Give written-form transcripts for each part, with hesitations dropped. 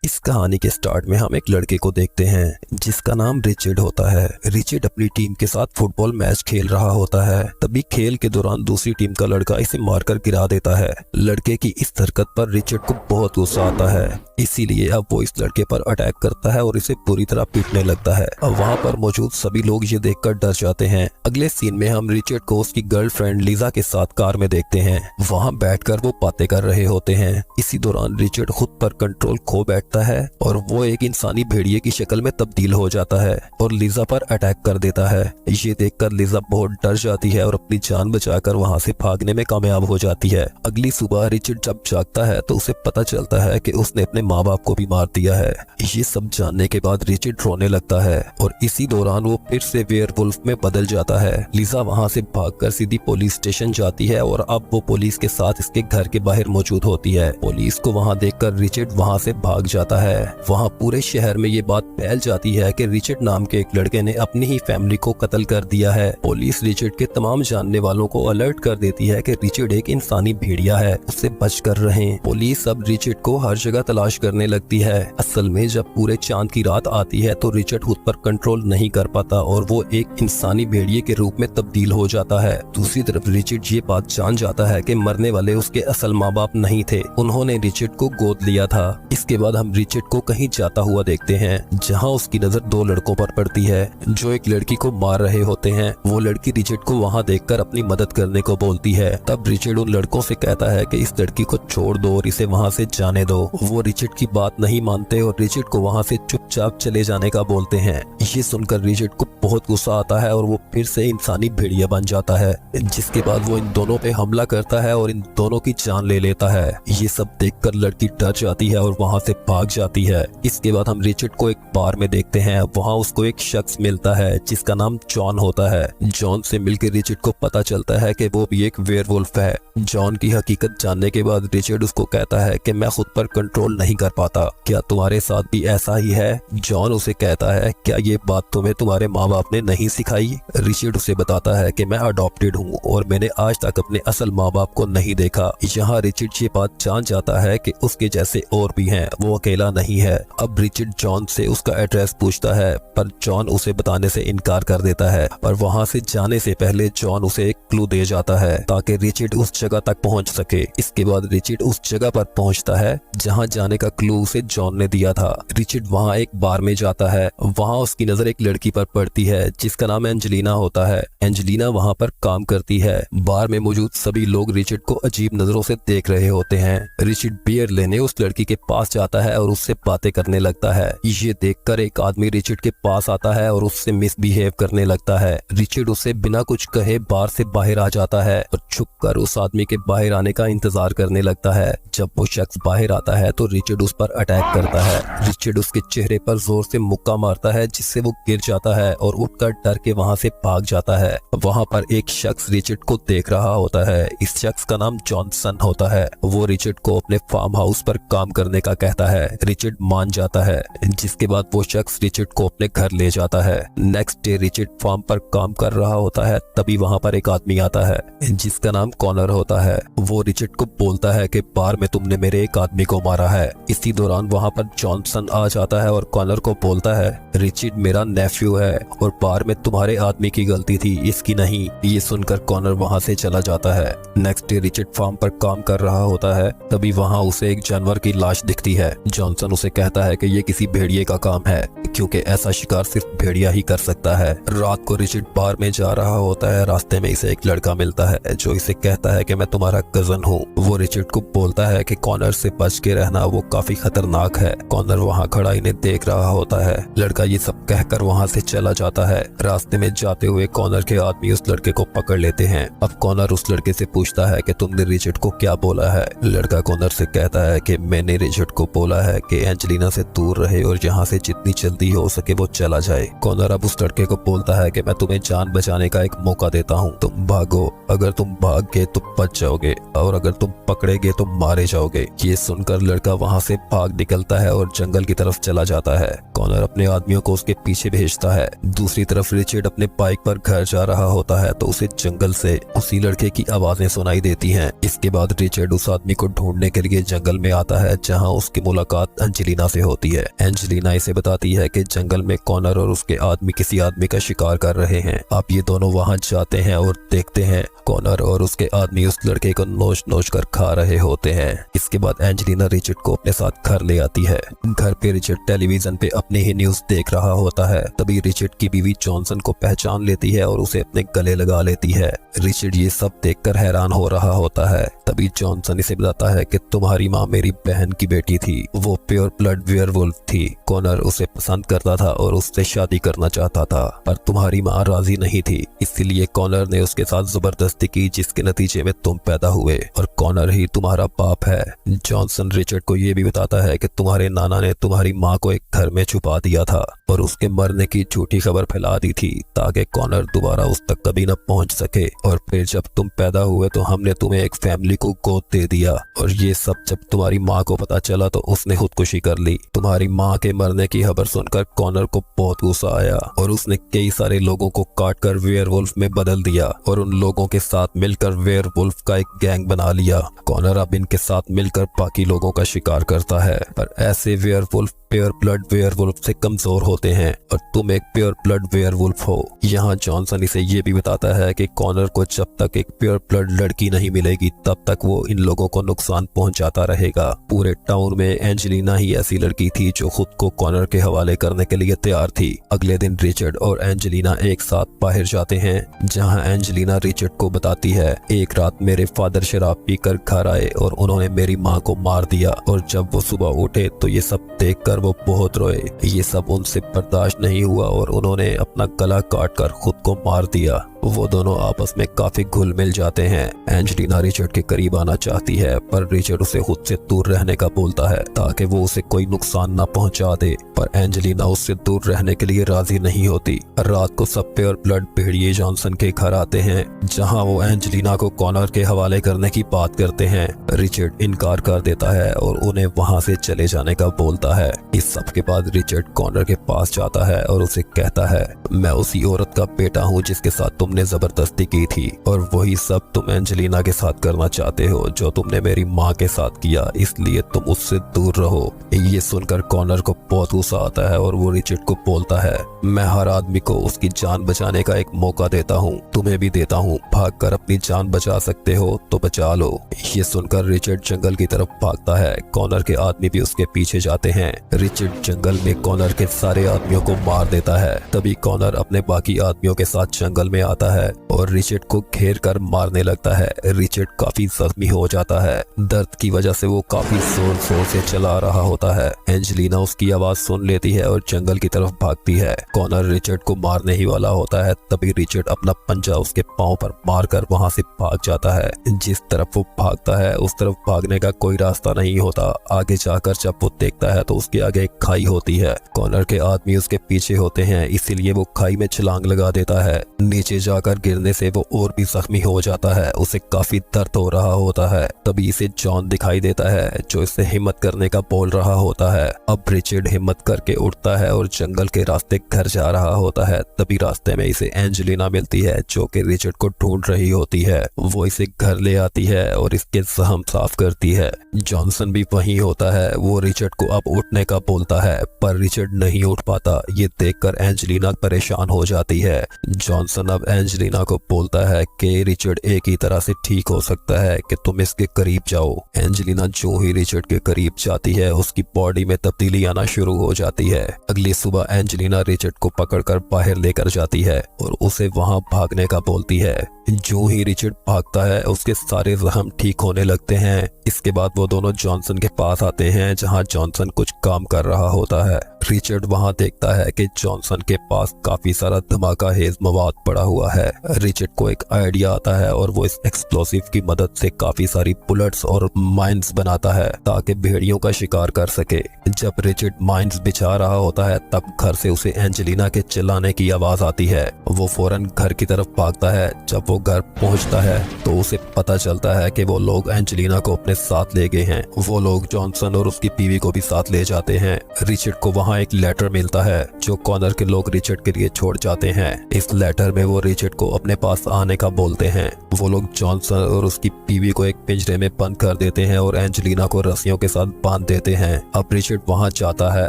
इस कहानी के स्टार्ट में हम एक लड़के को देखते हैं जिसका नाम रिचर्ड होता है। रिचर्ड अपनी टीम के साथ फुटबॉल मैच खेल रहा होता है। तभी खेल के दौरान दूसरी टीम का लड़का इसे मारकर गिरा देता है। लड़के की इस हरकत पर रिचर्ड को बहुत गुस्सा आता है, इसीलिए अब वो इस लड़के पर अटैक करता है और इसे पूरी तरह पीटने लगता है। अब वहाँ पर मौजूद सभी लोग ये देखकर डर जाते हैं। अगले सीन में हम रिचर्ड को उसकी गर्लफ्रेंड लीजा के साथ कार में देखते हैं। वहाँ बैठकर वो बातें कर रहे होते हैं। इसी दौरान रिचर्ड खुद पर कंट्रोल खो बैठता है और वो एक इंसानी भेड़िए की शक्ल में तब्दील हो जाता है और लीजा पर अटैक कर देता है। ये देखकर लीजा बहुत डर जाती है और अपनी जान बचाकर वहाँ से भागने में कामयाब हो जाती है। अगली सुबह रिचर्ड जब जागता है तो उसे पता चलता है कि उसने अपने माँ बाप को भी मार दिया है। ये सब जानने के बाद रिचर्ड रोने लगता है और इसी दौरान वो फिर से वेयरवुल्फ में बदल जाता है। लीजा वहाँ से भागकर सीधी पुलिस स्टेशन जाती है और अब वो पुलिस के साथ इसके घर के बाहर मौजूद होती है। पुलिस को वहाँ देखकर रिचर्ड वहाँ से भाग जाता है। वहाँ पूरे शहर में ये बात फैल जाती है कि रिचर्ड नाम के एक लड़के ने अपनी ही फैमिली को कत्ल कर दिया है। पुलिस रिचर्ड के तमाम जानने वालों को अलर्ट कर देती है कि रिचर्ड एक इंसानी भेड़िया है, उससे बच कर रहें। पुलिस अब रिचर्ड को हर जगह तलाश करने लगती है। असल में जब पूरे चांद की रात आती है तो रिचर्ड खुद पर कंट्रोल नहीं कर पाता और वो एक इंसानी भेड़िए के रूप में तब्दील हो जाता है। दूसरी तरफ रिचर्ड ये बात जान जाता है कि मरने वाले उसके असल माँ बाप नहीं थे, उन्होंने रिचर्ड को गोद लिया था। इसके बाद हम रिचर्ड को कहीं जाता हुआ देखते हैं जहां उसकी नजर दो लड़कों पर पड़ती है जो एक लड़की को मार रहे होते हैं। वो लड़की रिचर्ड को वहां देखकर अपनी मदद करने को बोलती है। तब रिचर्ड उन लड़कों से कहता है कि इस लड़की को छोड़ दो और इसे वहां से जाने दो। वो रिचर्ड की बात नहीं मानते और रिचर्ड को वहां से चुपचाप चले जाने का बोलते हैं। ये सुनकर रिचर्ड को बहुत गुस्सा आता है और वो फिर से इंसानी भेड़िया बन जाता है, जिसके बाद वो इन दोनों पे हमला करता है और इन दोनों की जान ले लेता है। ये सब देखकर लड़की डर जाती है और वहां से भाग जाती है। इसके बाद हम रिचर्ड को एक बार में देखते हैं। वहाँ उसको एक शख्स मिलता है जिसका नाम जॉन होता है। जॉन से मिलकर रिचर्ड को पता चलता है कि वो भी एक वेयरवुल्फ है। जॉन की हकीकत जानने के बाद रिचर्ड उसको कहता है कि मैं खुद पर कंट्रोल नहीं कर पाता, क्या तुम्हारे साथ भी ऐसा ही है? जॉन उसे कहता है क्या ये बात तुम्हें तुम्हारे माँ बाप ने नहीं सिखाई? रिचर्ड उसे बताता है कि मैं अडॉप्टेड हूँ और मैंने आज तक अपने असल माँ बाप को नहीं देखा। यहाँ रिचर्ड ये बात जान जाता है कि उसके जैसे और भी हैं, वो अकेला नहीं है। अब रिचर्ड जॉन से उसका एड्रेस पूछता है पर जॉन उसे बताने से इनकार कर देता है। पर वहाँ से जाने से पहले जॉन उसे एक क्लू दे जाता है ताकि रिचर्ड उस जगह तक पहुँच सके। इसके बाद रिचर्ड उस जगह पर पहुँचता है जहाँ जाने का क्लू उसे जॉन ने दिया था। रिचर्ड वहाँ एक बार में जाता है। वहाँ उसकी नजर एक लड़की पर पड़ती है जिसका नाम एंजेलिना होता है। एंजेलिना वहाँ पर काम करती है। बार में मौजूद सभी लोग रिचर्ड को अजीब नजरों से देख रहे होते हैं। रिचर्ड बियर लेने उस लड़की के पास जाता है और उससे बातें करने लगता है। ये देखकर एक आदमी रिचर्ड के पास आता है और उससे मिसबिहेव करने लगता है। रिचर्ड उसे बिना कुछ कहे बार से बाहर आ जाता है और छुपकर उस आदमी के बाहर आने का इंतजार करने लगता है। जब वो शख्स बाहर आता है तो रिचर्ड उस पर अटैक करता है। रिचर्ड उसके चेहरे पर जोर से मुक्का मारता है जिससे वो गिर जाता है और उठकर डर के वहाँ से भाग जाता है। वहाँ पर एक शख्स रिचर्ड को देख रहा होता है। इस शख्स का नाम जॉनसन होता है। वो रिचर्ड को अपने फार्म हाउस पर काम करने का कहता है। रिचर्ड मान जाता है, जिसके बाद वो शख्स रिचर्ड को अपने घर ले जाता है। नेक्स्ट डे रिचर्ड फार्म पर काम कर रहा होता है। तभी वहाँ पर एक आदमी आता है जिसका नाम कॉनर होता है। वो रिचर्ड को बोलता है कि बार में तुमने मेरे एक आदमी को मारा है। इसी दौरान वहाँ पर जॉनसन आ जाता है और कॉनर को बोलता है रिचर्ड मेरा नेफ्यू है और बार में तुम्हारे आदमी की गलती थी, इसकी नहीं। ये सुनकर कॉनर वहाँ से चला जाता है। नेक्स्ट डे रिचर्ड फार्म पर काम कर रहा होता है। तभी वहाँ उसे एक जानवर की लाश दिखती है। जॉनसन उसे कहता है कि ये किसी भेड़िए का काम है क्योंकि ऐसा शिकार सिर्फ भेड़िया ही कर सकता है। रात को रिचर्ड बार में जा रहा होता है। रास्ते में इसे एक लड़का मिलता है जो इसे कहता है कि मैं तुम्हारा कजन हूँ। वो रिचर्ड को बोलता है कि कॉनर से बच के रहना, वो काफी खतरनाक है। कॉनर वहाँ खड़ा इन्हें देख रहा होता है। लड़का ये सब कहकर वहाँ से चला जाता है। रास्ते में जाते हुए कॉनर के आदमी उस लड़के को पकड़ लेते हैं। अब कॉनर उस लड़के से पूछता है कि तुमने रिचर्ड को क्या बोला है? लड़का कॉनर से कहता है कि मैंने रिचर्ड को बोला है कि एंजेलिना से दूर रहे और यहाँ से जितनी जल्दी हो सके वो चला जाए। कॉनर अब उस लड़के को बोलता है कि मैं तुम्हें जान बचाने का एक मौका देता हूँ, तुम भागो। अगर तुम भाग गए तो बच जाओगे और अगर तुम पकड़े गए तो मारे जाओगे। ये सुनकर लड़का वहाँ से भाग निकलता है और जंगल की तरफ चला जाता है। कॉनर अपने आदमियों को उसके पीछे भेजता है। दूसरी तरफ रिचर्ड अपने बाइक पर घर जा रहा होता है तो उसे जंगल से उसी लड़के की आवाजें सुनाई देती हैं। इसके बाद रिचर्ड उस आदमी को ढूंढने के लिए जंगल में आता है जहाँ उसकी मुलाकात मुलाकात एंजेलिना से होती है। एंजेलिना इसे बताती है कि जंगल में कॉनर और उसके आदमी किसी आदमी का शिकार कर रहे हैं। अब ये दोनों वहां जाते हैं और देखते हैं कॉनर और उसके आदमी उस लड़के को नोच नोच कर खा रहे होते हैं। इसके बाद एंजेलिना रिचर्ड को अपने साथ घर ले आती है। घर पे रिचर्ड टेलीविजन पे अपनी ही न्यूज देख रहा होता है। तभी रिचर्ड की बीवी जॉनसन को पहचान लेती है और उसे अपने गले लगा लेती है। रिचर्ड ये सब देखकर हैरान हो रहा होता है। तभी जॉनसन इसे बताता है कि तुम्हारी माँ मेरी बहन की बेटी थी, वो प्योर ब्लड वेयरवुल्फ थी। कॉनर उसे पसंद करता था और उससे शादी करना चाहता था, पर तुम्हारी माँ राजी नहीं थी, इसीलिए कॉनर ने उसके साथ जबरदस्ती की, जिसके नतीजे में तुम पैदा हुए और कॉनर ही तुम्हारा बाप है। जॉनसन रिचर्ड को ये भी बताता है कि तुम्हारे नाना ने तुम्हारी माँ को एक घर में छुपा दिया था और उसके मरने की झूठी खबर फैला दी थी ताकि कॉनर दोबारा उस तक कभी न पहुंच सके। और फिर जब तुम पैदा हुए तो हमने तुम्हें एक फैमिली को गोद दे दिया और ये सब जब तुम्हारी माँ को पता चला तो उसने खुदकुशी कर ली। तुम्हारी माँ के मरने की खबर सुनकर कॉनर को बहुत गुस्सा आया और उसने कई सारे लोगों को काटकर वेयरवुल्फ में बदल दिया और उन लोगों के साथ मिलकर वेयरवुल्फ का एक गैंग बना लिया। कॉनर अब इनके साथ मिलकर बाकी लोगों का शिकार करता है, पर ऐसे वेयरवुल्फ प्योर ब्लड वेयरवुल्फ से कमजोर होते हैं और तुम एक प्योर ब्लड वेयरवुल्फ हो। यहाँ जॉनसन इसे ये भी बताता है कि कॉनर को जब तक एक प्योर ब्लड लड़की नहीं मिलेगी तब तक वो इन लोगों को नुकसान पहुंचाता रहेगा। पूरे टाउन में एंजेलिना ही ऐसी लड़की थी जो खुद को कॉनर के हवाले करने के लिए तैयार थी। अगले दिन रिचर्ड और एंजेलिना एक साथ बाहर जाते हैं, जहाँ एंजेलिना रिचर्ड को बताती है एक रात मेरे फादर शराब पीकर घर आए और उन्होंने मेरी माँ को मार दिया और जब वो सुबह उठे तो ये सब देखकर वो बहुत रोए। ये सब उनसे बर्दाश्त नहीं हुआ और उन्होंने अपना गला काटकर खुद को मार दिया। वो दोनों आपस में काफी घुल मिल जाते हैं। एंजेलिना रिचर्ड के करीब आना चाहती है, पर रिचर्ड उसे खुद से दूर रहने का बोलता है ताकि वो उसे कोई नुकसान ना पहुंचा दे, पर एंजेलिना उससे दूर रहने के लिए राजी नहीं होती। रात को सब प्योर ब्लड भेड़िए जॉनसन के घर आते हैं, जहां वो एंजेलिना को कॉनर के हवाले करने की बात करते हैं। रिचर्ड इनकार कर देता है और उन्हें वहां से चले जाने का बोलता है। इस सब के बाद रिचर्ड कॉनर के पास जाता है और उसे कहता है मैं उसी औरत का बेटा हूँ जिसके साथ तुमने जबरदस्ती की थी और वही सब तुम एंजेलिना के साथ करना चाहते हो जो तुमने मेरी माँ के साथ किया, इसलिए तुम उससे दूर रहो। ये सुनकर कॉनर को बहुत गुस्सा आता है और वो रिचर्ड को बोलता है मैं हर आदमी को उसकी जान बचाने का एक मौका देता हूँ, तुम्हें भी देता हूँ, भागकर अपनी जान बचा सकते हो तो बचा लो। ये सुनकर रिचर्ड जंगल की तरफ भागता है। कॉनर के आदमी भी उसके पीछे जाते हैं। रिचर्ड जंगल में कॉनर के सारे आदमियों को मार देता है। तभी कॉनर अपने बाकी आदमियों के साथ जंगल में आता है और रिचर्ड को घेर कर मारने लगता है। रिचर्ड काफी जख्मी हो जाता है। दर्द की वजह से वो काफी जोर जोर से चला रहा होता है। एंजेलिना उसकी आवाज सुन लेती है और जंगल की तरफ भागती है। कॉनर रिचर्ड को मारने ही वाला होता है, तभी रिचर्ड अपना पंजा उसके पांव पर मारकर वहां से भाग जाता है। जिस तरफ वो भागता है उस तरफ भागने का कोई रास्ता नहीं होता। आगे जाकर जब वो देखता है तो उसके आगे एक खाई होती है। कॉनर के आदमी उसके पीछे होते हैं, इसीलिए वो खाई में छलांग लगा देता है। नीचे जाकर गिरने से वो और भी जख्मी हो जाता है। उसे काफी दर्द हो रहा होता है। तभी इसे जॉन दिखाई देता है जो इसे हिम्मत करने का बोल रहा होता है। अब रिचर्ड हिम्मत करके उठता है और जंगल के रास्ते घर जा रहा होता है। तभी रास्ते में इसे एंजेलिना मिलती है जो कि रिचर्ड को ढूंढ रही होती है। वो इसे घर ले आती है और इसके जख्म साफ करती है। जॉनसन भी वहीं होता है। वो रिचर्ड को अब उठने का बोलता है, पर रिचर्ड नहीं उठ पाता। ये देखकर एंजेलिना परेशान हो जाती है। जॉनसन अब एंजेलिना को बोलता है कि रिचर्ड एक ही तरह से ठीक हो सकता है कि तुम इसके करीब जाओ। एंजेलिना जो ही रिचर्ड के करीब जाती है उसकी बॉडी में तब्दीली आना शुरू हो जाती है। अगली सुबह एंजेलिना रिचर्ड को पकड़कर बाहर लेकर जाती है और उसे वहां भागने का बोलती है। जो ही रिचर्ड भागता है उसके सारे जख्म ठीक होने लगते हैं। इसके बाद वो दोनों जॉनसन के पास आते हैं जहां जॉनसन कुछ काम कर रहा होता है। रिचर्ड वहां देखता है कि जॉनसन के पास काफी सारा धमाका हेज मवाद पड़ा हुआ है। रिचर्ड को एक आइडिया आता है और वो इस एक्सप्लोसिव की मदद से काफी सारी बुलेट्स और माइंस बनाता है ताकि भेड़ियों का शिकार कर सके। जब रिचर्ड माइंस बिछा रहा होता है तब घर से उसे एंजेलिना के चिल्लाने की आवाज आती है। वो फौरन घर की तरफ भागता है। जब वो घर पहुंचता है तो उसे पता चलता है कि वो लोग एंजेलिना को अपने साथ ले गए हैं। वो लोग जॉनसन और उसकी बीवी को भी साथ ले जाते हैं। रिचर्ड को वहां वहाँ एक लेटर मिलता है जो कॉनर के लोग रिचर्ड के लिए छोड़ जाते हैं। इस लेटर में वो रिचर्ड को अपने पास आने का बोलते हैं। वो लोग जॉनसन और उसकी बीवी को एक पिंजरे में बंद कर देते हैं और एंजेलिना को रस्सियों के साथ बांध देते हैं। अब रिचर्ड वहाँ जाता है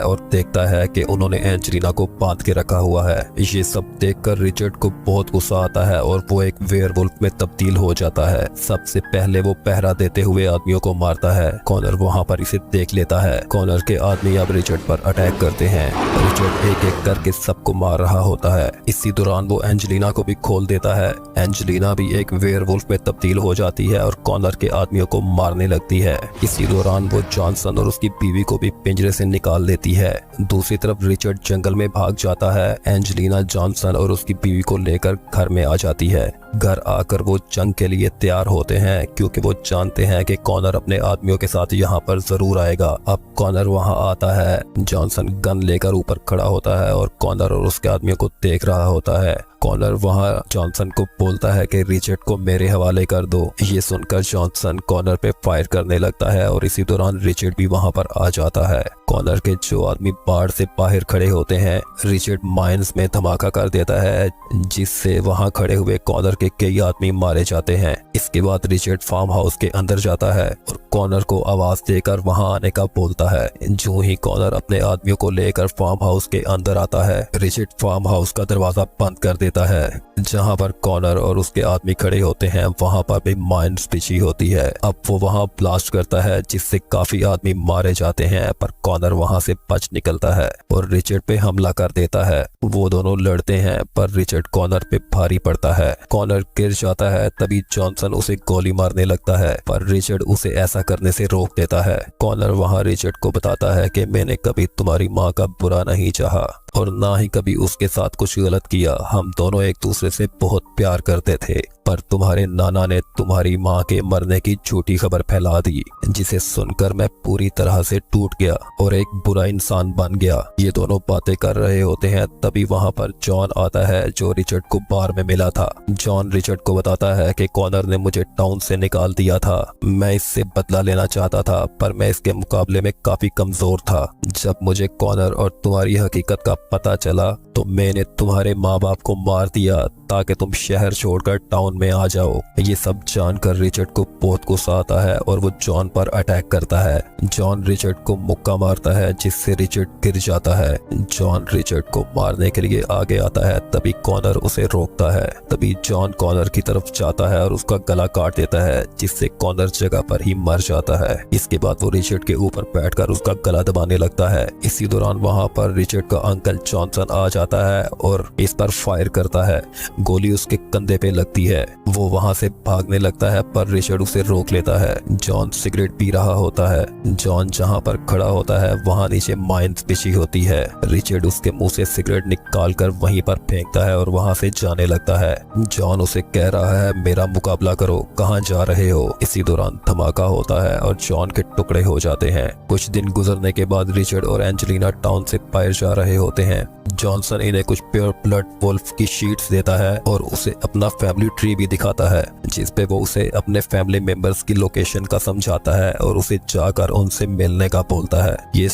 और देखता है कि उन्होंने एंजेलिना को बांध के रखा हुआ है। ये सब देखकर रिचर्ड को बहुत गुस्सा आता है और वो एक वेयरवुल्फ में तब्दील हो जाता है। सबसे पहले वो पहरा देते हुए आदमियों को मारता है। कॉनर वहाँ पर इसे देख लेता है। कॉनर के आदमी अब रिचर्ड पर अटैक करते हैं। रिचर्ड एक एक करके सबको मार रहा होता है। इसी दौरान वो एंजेलिना को भी खोल देता है। एंजेलिना भी एक वेयरवुल्फ में तब्दील हो जाती है और कॉनर के आदमियों को मारने लगती है। इसी दौरान वो जॉनसन और उसकी बीवी को भी पिंजरे से निकाल लेती है। दूसरी तरफ रिचर्ड जंगल में भाग जाता है। एंजेलिना जॉनसन और उसकी बीवी को लेकर घर में आ जाती है। घर आकर वो जंग के लिए तैयार होते हैं क्योंकि वो जानते हैं कि कॉनर अपने आदमियों के साथ यहाँ पर जरूर आएगा। अब कॉनर वहाँ आता है। जॉनसन गन लेकर ऊपर खड़ा होता है और कॉनर और उसके आदमियों को देख रहा होता है। कॉनर वहाँ जॉनसन को बोलता है कि रिचर्ड को मेरे हवाले कर दो। ये सुनकर जॉनसन कॉनर पे फायर करने लगता है और इसी दौरान रिचर्ड भी वहाँ पर आ जाता है। कॉनर के जो आदमी बाढ़ से बाहर खड़े होते हैं, रिचर्ड माइंस में धमाका कर देता है जिससे वहाँ खड़े हुए कॉनर के कई आदमी मारे जाते हैं। इसके बाद रिचर्ड फार्म हाउस के अंदर जाता है और कॉनर को आवाज देकर वहाँ आने का बोलता है। जो ही कॉनर अपने आदमियों को लेकर फार्म हाउस के अंदर आता है, रिचर्ड फार्म हाउस का दरवाजा बंद कर देता है। जहाँ पर कॉनर और उसके आदमी खड़े होते हैं वहाँ पर भी माइंस बिछी होती है। अब वो वहाँ ब्लास्ट करता है जिससे काफी आदमी मारे जाते हैं, पर कॉनर वहाँ से बच निकलता है और रिचर्ड पे हमला कर देता है। वो दोनों लड़ते हैं पर रिचर्ड कॉनर पे भारी पड़ता है। कॉनर गिर जाता है। तभी जॉनसन उसे गोली मारने लगता है पर रिचर्ड उसे ऐसा करने से रोक देता है। कॉनर वहाँ रिचर्ड को बताता है कि मैंने कभी तुम्हारी माँ का बुरा नहीं चाहा और ना ही कभी उसके साथ कुछ गलत किया। हम दोनों एक दूसरे से बहुत प्यार करते थे, पर तुम्हारे नाना ने तुम्हारी माँ के मरने की झूठी खबर फैला दी, जिसे सुनकर मैं पूरी तरह से टूट गया और एक बुरा इंसान बन गया। ये दोनों बातें कर रहे होते हैं तभी वहाँ पर जॉन आता है जो रिचर्ड को बार में मिला था। जॉन रिचर्ड को बताता है कि कॉनर ने मुझे टाउन से निकाल दिया था। मैं इससे बदला लेना चाहता था पर मैं इसके मुकाबले में काफी कमजोर था। जब मुझे कॉनर और तुम्हारी हकीकत का पता चला तो मैंने तुम्हारे माँ बाप को मार दिया ताकि तुम शहर छोड़कर टाउन में आ जाओ। ये सब जानकर रिचर्ड को बहुत गुस्सा आता है और वो जॉन पर अटैक करता है। जॉन रिचर्ड को मुक्का मारता है जिससे रिचर्ड गिर जाता है। जॉन रिचर्ड को मारने के लिए आगे आता है तभी कॉनर उसे रोकता है। तभी जॉन कॉनर की तरफ जाता है और उसका गला काट देता है जिससे कॉनर जगह पर ही मर जाता है। इसके बाद वो रिचर्ड के ऊपर बैठकर उसका गला दबाने लगता है। इसी दौरान वहाँ पर रिचर्ड का अंकल जॉनसन आ जाता है और इस पर फायर करता है। गोली उसके कंधे पे लगती है। वो वहाँ से भागने लगता है पर रिचर्ड उसे रोक लेता है। जॉन सिगरेट पी रहा होता है। जॉन जहाँ पर खड़ा होता है वहाँ नीचे माइंस बिछी होती है। रिचर्ड उसके मुंह से सिगरेट निकाल कर वहीं पर फेंकता है और वहाँ से जाने लगता है। जॉन उसे कह रहा है मेरा मुकाबला करो, कहाँ जा रहे हो। इसी दौरान धमाका होता है और जॉन के टुकड़े हो जाते हैं। कुछ दिन गुजरने के बाद रिचर्ड और एंजेलिना टाउन से बाहर जा रहे होते हैं। जॉनसन इन्हें कुछ प्योर ब्लड वुल्फ की शीट्स देता है और उसे अपना फैमिली ट्री भी दिखाता है जिस पे वो उसे अपने फैमिली मेंबर्स की लोकेशन का समझाता है और उसे जाकर उनसे मिलने का बोलता है। ये